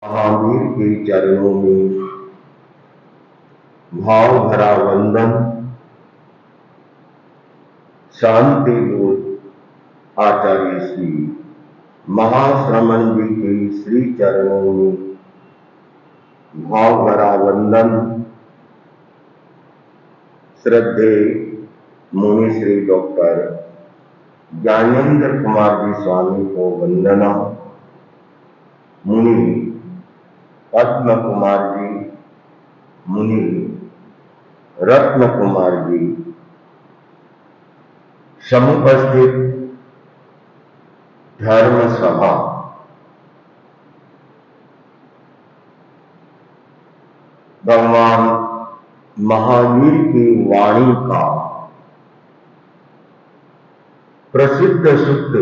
महावीर के चरणों में भाव भरा वंदन। शांति दूत आचार्य श्री महाश्रमण जी के श्री चरणों में भाव भरा वंदन। श्रद्धे मुनि श्री डॉक्टर ज्ञानेंद्र कुमार जी स्वामी को वंदना। मुनि पद्म कुमार जी, मुनि रत्न कुमार जी, समुपस्थित धर्म सभा, भगवान महावीर की वाणी का प्रसिद्ध सूत्र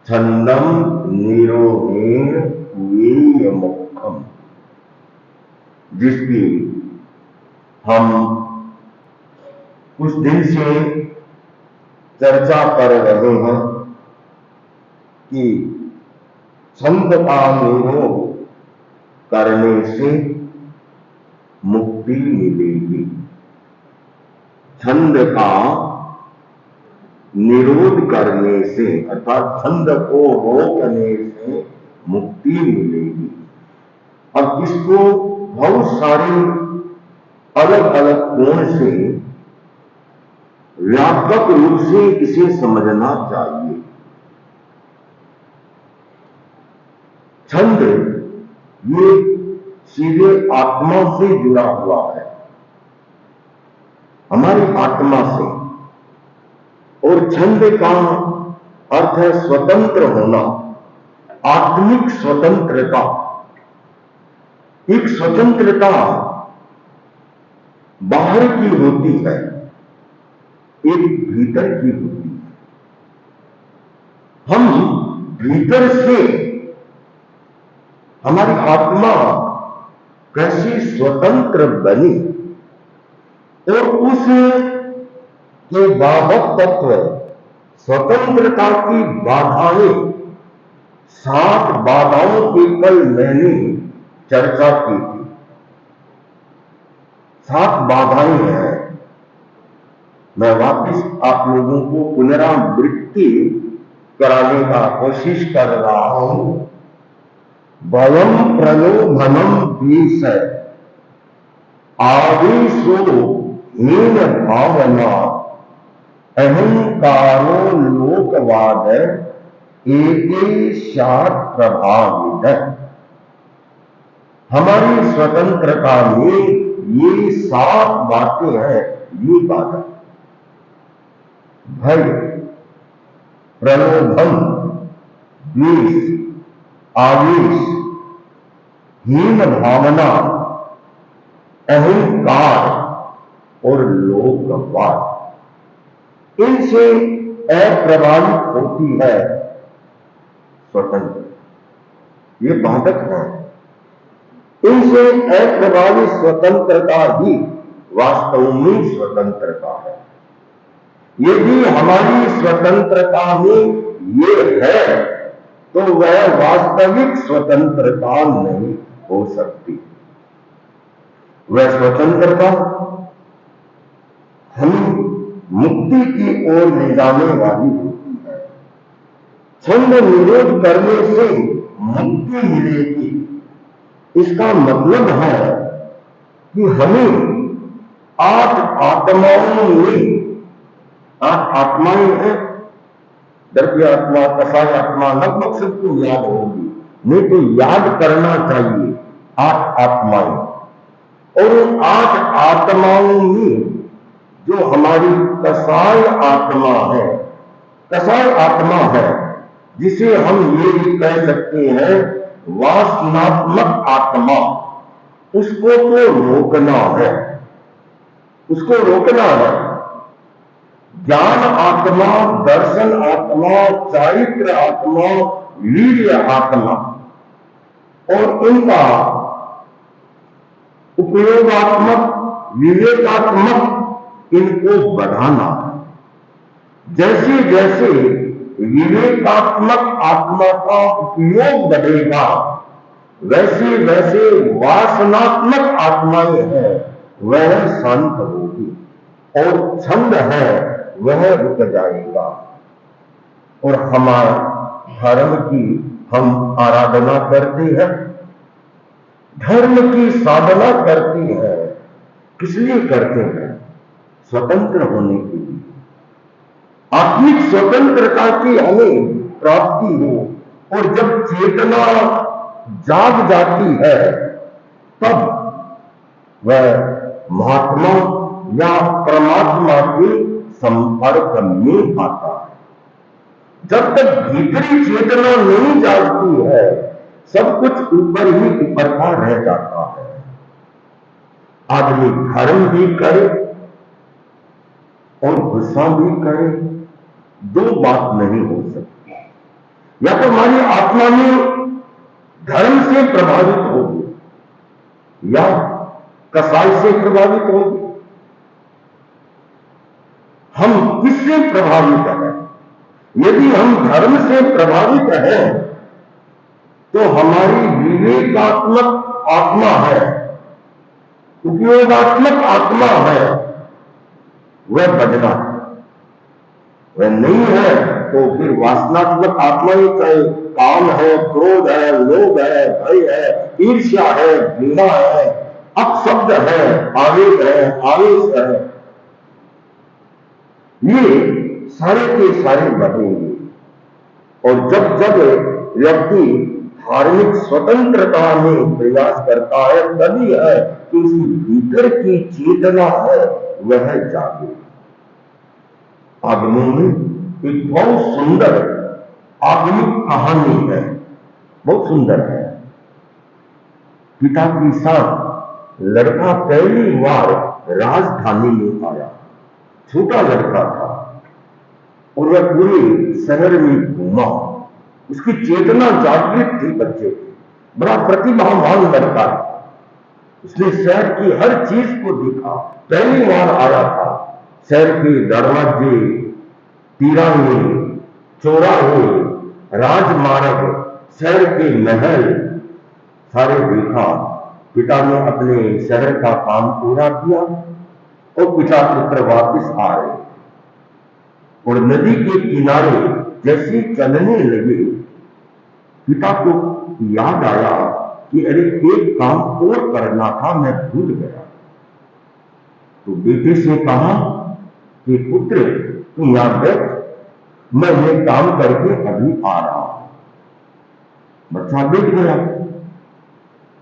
छंदम निरोधेन वेय मुखम, जिसकी हम कुछ दिन से चर्चा कर रहे हैं कि छंद का निरोध करने से मुक्ति मिलेगी। छंद का निरोध करने से अर्थात छंद को रोकने से मुक्ति मिलेगी। अब इसको बहुत सारे अलग अलग कोण से व्यापक रूप से इसे समझना चाहिए। छंद ये सीधे आत्मा से जुड़ा हुआ है, हमारी आत्मा से। और छंद का अर्थ है स्वतंत्र होना, आत्मिक स्वतंत्रता। एक स्वतंत्रता बाहर की होती है, एक भीतर की होती है। हम भीतर से हमारी आत्मा कैसी स्वतंत्र बनी और उस के बाबत तत्व स्वतंत्रता की बाधाएं, 7 बाधाओं की कल मैंने चर्चा की थी। 7 बाधाएं हैं। मैं वापस आप लोगों को पुनरावृत्ति कराने का कोशिश कर रहा हूं। भयम प्रलोभनम द्वेष, आवेशो हीन भावना, अहंकारो लोकवाद, एतेषात् प्रभावित। हमारी स्वतंत्रता में ये 7 बातें हैं। ये बात भय, प्रलोभन, द्वेष, आवेश, हीन भावना, अहंकार और लोकवाद, इनसे अप्रभावित होती है स्वतंत्र। ये बाधक है। इनसे अप्रभावित स्वतंत्रता ही वास्तव में स्वतंत्रता है। यदि हमारी स्वतंत्रता में ये है तो वह वास्तविक स्वतंत्रता नहीं हो सकती। वह स्वतंत्रता हमें मुक्ति की ओर ले जाने वाली होती है। छंद निरोध करने से मुक्ति मिलेगी। इसका मतलब है कि हमें 8 आत्माओं में, 8 आत्माएं हैं, द्रव्य आत्मा, कसाय आत्मा, लगभग सबको याद होगी, नहीं तो याद करना चाहिए। 8 आत्माएं, और उन 8 आत्माओं में जो हमारी कसाय आत्मा है, कसाय आत्मा है जिसे हम ये भी कह सकते हैं वासनात्मक आत्मा, उसको तो रोकना है, उसको रोकना है। ज्ञान आत्मा, दर्शन आत्मा, चारित्र आत्मा, वीर्य आत्मा, और इनका उपयोगात्मक, विवेकात्मक इनको बढ़ाना है। जैसे जैसे विवेकात्मक आत्मा का उपयोग बढ़ेगा, वैसे वैसे वासनात्मक आत्माएं हैं वह शांत होगी, और छंद है वह रुक जाएगा। और हमारा धर्म की हम आराधना करते हैं, धर्म की साधना करती है, किस लिए करते हैं? स्वतंत्र होने के लिए, आत्मिक स्वतंत्रता की हमें प्राप्ति हो। और जब चेतना जाग जाती है तब वह महात्मा या परमात्मा के संपर्क में आता है। जब तक भीतरी चेतना नहीं जागती है सब कुछ ऊपर ही ऊपर का रह जाता है। आदमी धर्म भी करे और गुस्सा भी करे, दो बात नहीं हो सकती। या तो हमारी आत्मा में धर्म से प्रभावित होगी या कसाई से प्रभावित होगी। हम किससे प्रभावित हैं? यदि हम धर्म से प्रभावित हैं तो हमारी विवेकात्मक आत्मा है, उपयोगात्मक आत्मा है, वह बदला है। वह नहीं है तो फिर वासनात्मक आत्मा ही चाहे काम है, क्रोध है, लोभ है, भय है, ईर्ष्या है, घृणा है, अपशब्द है, आवेग है, आवेश है, ये सारे के सारे बढ़ेंगे। और जब जब व्यक्ति धार्मिक स्वतंत्रता में प्रयास करता है तभी है कि उसकी भीतर की चेतना है वह जागे। आगमों में एक बहुत सुंदर आगमिक कहानी है, बहुत सुंदर है। पिता के साथ लड़का पहली बार राजधानी में आया, छोटा लड़का था और वह पूरे शहर में घूमा। उसकी चेतना जागृत थी बच्चे की, बड़ा प्रतिभावान लड़का था। उसने शहर की हर चीज को देखा, पहली बार आया था। शहर के दरवाजे, तिरंगे, चौराहे, राजमार्ग, शहर के महल सारे देखा। पिता ने अपने शहर का काम पूरा किया और पिता पुत्र वापस आ रहे और नदी के किनारे जैसे चलने लगे पिता को याद आया कि अरे एक काम और करना था, मैं भूल गया। तो बेटे से कहा कि पुत्र तुम यहां बैठ, मैं ये काम करके अभी आ रहा हूं। बच्चा बैठ गया।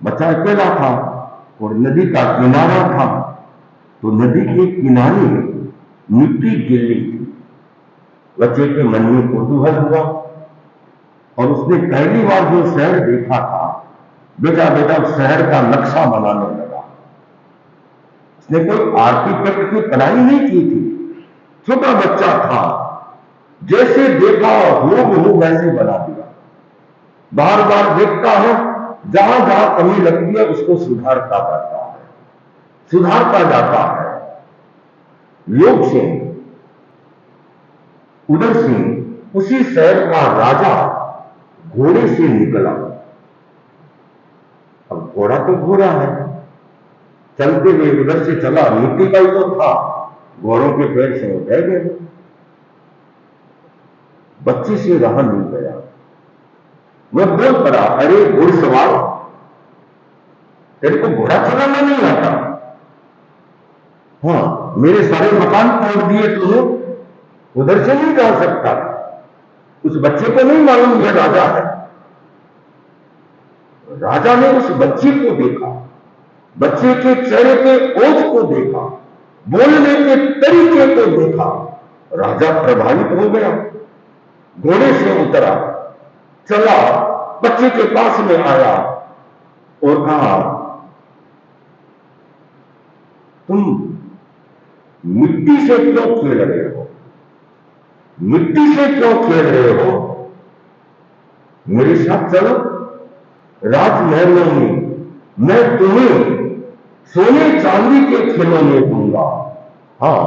बच्चा अकेला था और नदी का किनारा था, तो नदी के किनारे मिट्टी गिल्ली थी। बच्चे के मन में कौतूहल हुआ और उसने पहली बार जो शहर देखा था, बेटा बेटा शहर का नक्शा बनाने लगा। उसने कोई आर्किटेक्ट की पढ़ाई नहीं की थी, छोटा बच्चा था, जैसे देखा हूबहू वैसे बना दिया। बार बार देखता है, जहां जहां कमी लगती है उसको सुधारता जाता है, सुधारता जाता है। योग से उधर से उसी शहर का राजा घोड़े से निकला। अब घोड़ा तो घोड़ा है, चलते हुए उधर से चला, मिट्टी का ही तो था, घोड़ों के पैर से उठे गए। बच्चे से रहा नहीं गया, वह बोल पड़ा, अरे घुड़सवार, तेरे को घोड़ा चलाना नहीं आता? हाँ, मेरे सारे मकान तोड़ दिए तूने, उधर से नहीं जा सकता। उस बच्चे को नहीं मालूम यह राजा है। राजा ने उस बच्चे को देखा, बच्चे के चेहरे पे ओज को देखा, बोलने के तरीके को देखा, राजा प्रभावित हो गया। घोड़े से उतरा, चला, बच्चे के पास में आया और कहा, तुम मिट्टी से क्यों खेल रहे हो? मिट्टी से क्यों खेल रहे हो? मेरे साथ चलो, राजमहलों में मैं तुम्हें सोने चांदी के खिलौने दूंगा। हाँ,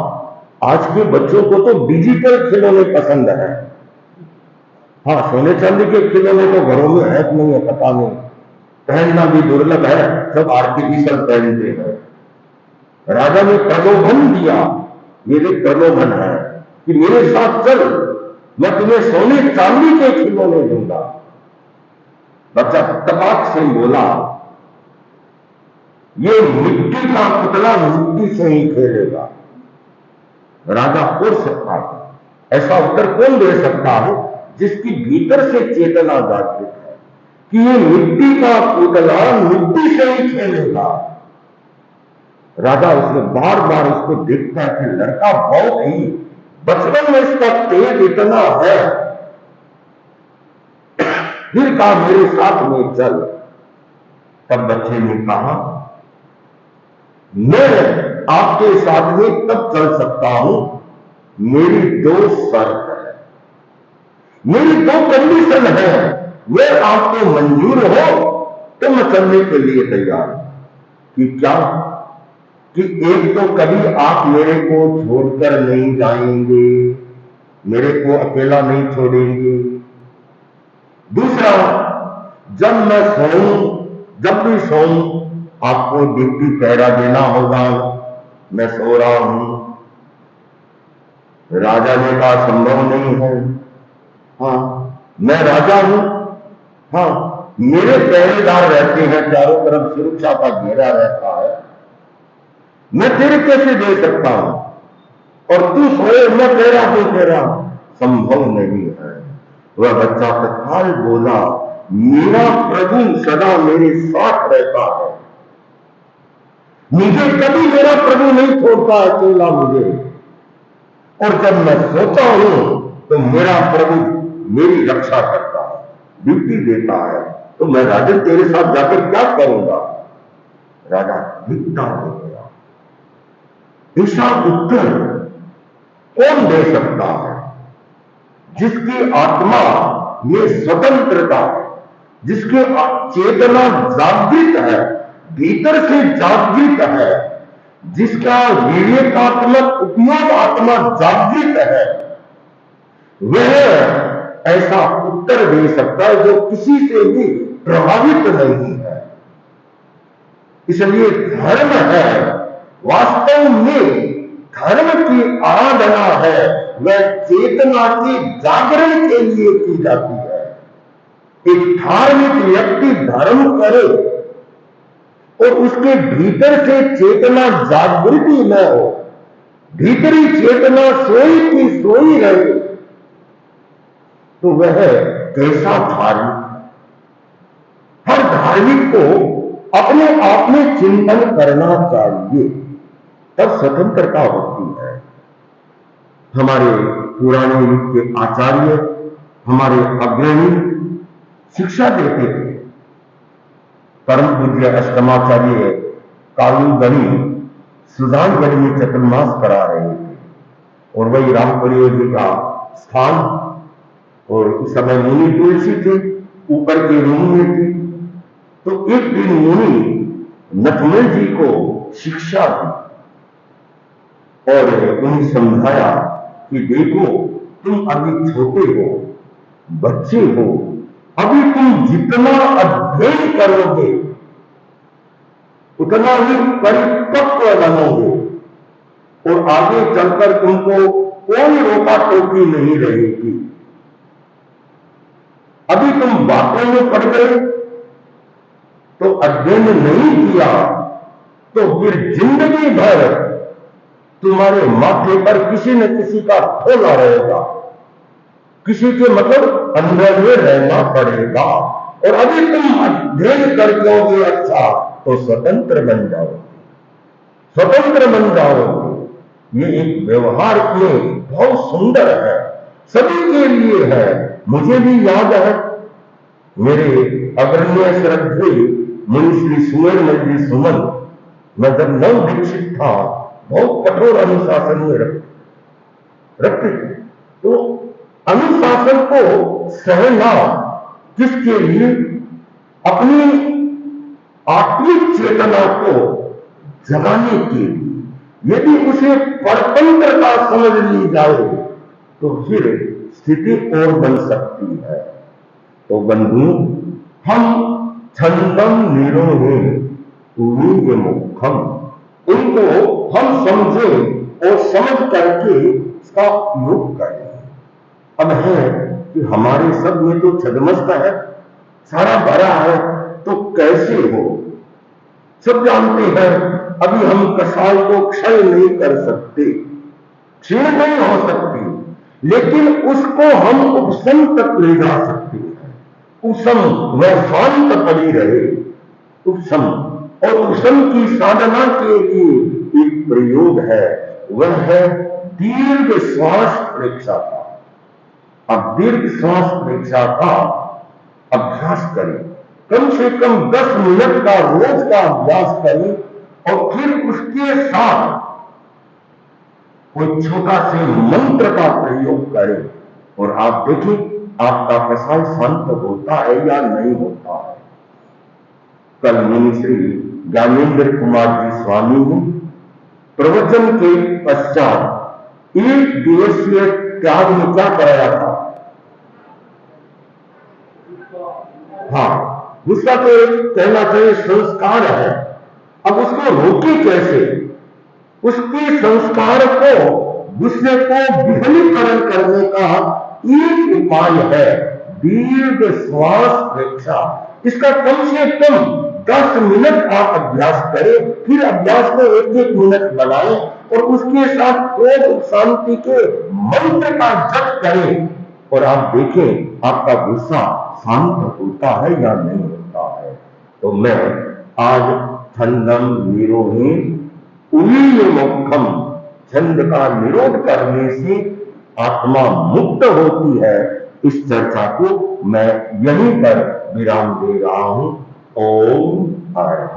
आज के बच्चों को तो डिजिटल खिलौने पसंद है। हाँ, सोने चांदी के खिलौने तो घरों में है कि नहीं है पता नहीं, पहनना भी दुर्लभ है, सब आर्टिफिशियल पहनते हैं। राजा ने प्रलोभन दिया, मेरे प्रलोभन है कि मेरे साथ चल, मैं तुम्हें सोने चांदी के खिलौने दूंगा। बच्चा तपाक से बोला, ये मिट्टी का पुतला मिट्टी से ही खेलेगा। राजा उड़ सकता है, ऐसा उत्तर कौन दे सकता है जिसकी भीतर से चेतना जागृत है कि ये मिट्टी का पुतला मिट्टी से ही खेलेगा। राजा उसमें बार बार उसको देखता है कि लड़का बहुत ही बचपन में इसका तेज इतना है। फिर कहा मेरे साथ में चल। तब बच्चे ने कहा मैं आपके साथ में तब चल सकता हूं, मेरी दो शर्त है, मेरी दो कंडीशन है। मैं आपको मंजूर हो तो मैं चलने के लिए तैयार हूं। कि क्या? कि एक तो कभी आप मेरे को छोड़कर नहीं जाएंगे, मेरे को अकेला नहीं छोड़ेंगे। दूसरा, जब मैं सोऊं, जब भी सोऊं आपको ड्यूटी पहरा देना होगा, मैं सो रहा हूं। राजा ने कहा संभव नहीं है। हाँ, मैं राजा हूं, हाँ, मेरे पहरेदार रहते हैं, चारों तरफ सुरक्षा का घेरा रहता है, मैं तेरे कैसे दे सकता हूं? और तू सोए मैं तेरा हूं, तेरा संभव नहीं है। वह बच्चा तत्काल बोला, मेरा प्रभु सदा मेरे साथ रहता है, मुझे कभी मेरा प्रभु नहीं छोड़ता अकेला मुझे। और जब मैं सोता हूं तो मेरा प्रभु मेरी रक्षा करता है, ड्यूटी देता है। तो मैं राजन तेरे साथ जाकर क्या करूंगा? राजा दिखता हो गया। ऐसा उत्तर कौन दे सकता है जिसकी आत्मा में स्वतंत्रता है, जिसकी चेतना जागृत है, भीतर से जागृत है, जिसका विवेकात्मक उपयोग आत्मा जागृत है, वह ऐसा उत्तर दे सकता है जो किसी से भी प्रभावित नहीं है। इसलिए धर्म है, वास्तव में धर्म की आराधना है, वह चेतना के जागरण के लिए की जाती है। एक धार्मिक व्यक्ति धर्म करे और उसके भीतर से चेतना जागृति न हो, भीतरी चेतना सोई की सोई रहे, तो वह कैसा धार्मिक है? हर धार्मिक को अपने आप में चिंतन करना चाहिए, तब स्वतंत्रता होती है। हमारे पुराने युग के आचार्य, हमारे अग्रणी शिक्षा देते थे। परम पूज्य अष्टमाचार्य कालूगणी सुजानगढ़ में चतुर्मास करा रहे थे और वही रामपुरी जी का स्थान, और उस समय मुनि तुलसी थे, ऊपर के रूम में थी। तो एक दिन मुनि नथमल जी को शिक्षा दी और उन्हें समझाया कि देखो तुम अभी छोटे हो, बच्चे हो, अभी तुम जितना अध्ययन करोगे उतना ही परिपक्व बनोगे और आगे चलकर तुमको कोई रोका टोकी नहीं रहेगी। अभी तुम बातों में पड़ गए तो अध्ययन नहीं किया तो फिर जिंदगी भर तुम्हारे माथे पर किसी न किसी का ठोला रहेगा, किसी के मतलब अंदर में रहना पड़ेगा। और अभी तुम अध्ययन कर लोगे अच्छा तो स्वतंत्र बन जाओगे, स्वतंत्र बन जाओगे। ये एक व्यवहार में बहुत सुंदर है, सभी के लिए है। मुझे भी याद है मेरे अग्रण्य श्रद्धेय मुनि श्री सुमेरमल जी सुमन, मैं जब नव दीक्षित था बहुत कठोर अनुशासन में रखते थे। तो अनुशासन को सहना किसके लिए? अपनी आत्मिक चेतना को जगाने के लिए। यदि उसे परतंत्रता समझ ली जाए तो फिर स्थिति और बन सकती है। तो बंधु, हम छंदम निरोहे वीर्य मुखम। इनको हम समझे और समझ करके इसका उपयोग करें। अब है कि हमारे सब में तो छदमस्त है, सारा भरा है, तो कैसे हो? सब जानते हैं अभी हम कषाय को क्षय नहीं कर सकते, क्षीण नहीं हो सकती, लेकिन उसको हम उपशम तक ले जा सकते हैं। उपशम वह शांत पड़ी रहे, उपशम। और उपशम की साधना के लिए एक प्रयोग है, वह है दीर्घ श्वास परीक्षा का। अब दीर्घ श्वास परीक्षा का अभ्यास करें, कम से कम 10 मिनट का रोज का अभ्यास करें और फिर उसके साथ कोई छोटा से मंत्र का प्रयोग करें और आप देखें आपका कषाय शांत होता है या नहीं होता है। कल मुनि श्री ज्ञानेन्द्र कुमार जी स्वामी ने प्रवचन के पश्चात 1 दिवसीय त्याग में क्या कराया था? हाँ, गुस्सा तो कहना चाहिए संस्कार है। अब उसको रोके कैसे? उसके संस्कार को, गुस्से को विफलीकरण करने का एक उपाय है दीर्घ श्वास परीक्षा। इसका कम से कम 10 मिनट आप अभ्यास करें, फिर अभ्यास को 1-1 मिनट बनाएं और उसके साथ क्रोध शांति के मंत्र का जप करें और आप देखें आपका गुस्सा शांत होता है या नहीं होता है। तो मैं आज छंदम निरोहे वीर्य मुखम, छंद का निरोध करने से आत्मा मुक्त होती है, इस चर्चा को मैं यहीं पर विराम दे रहा हूं। ओम अर्हम्।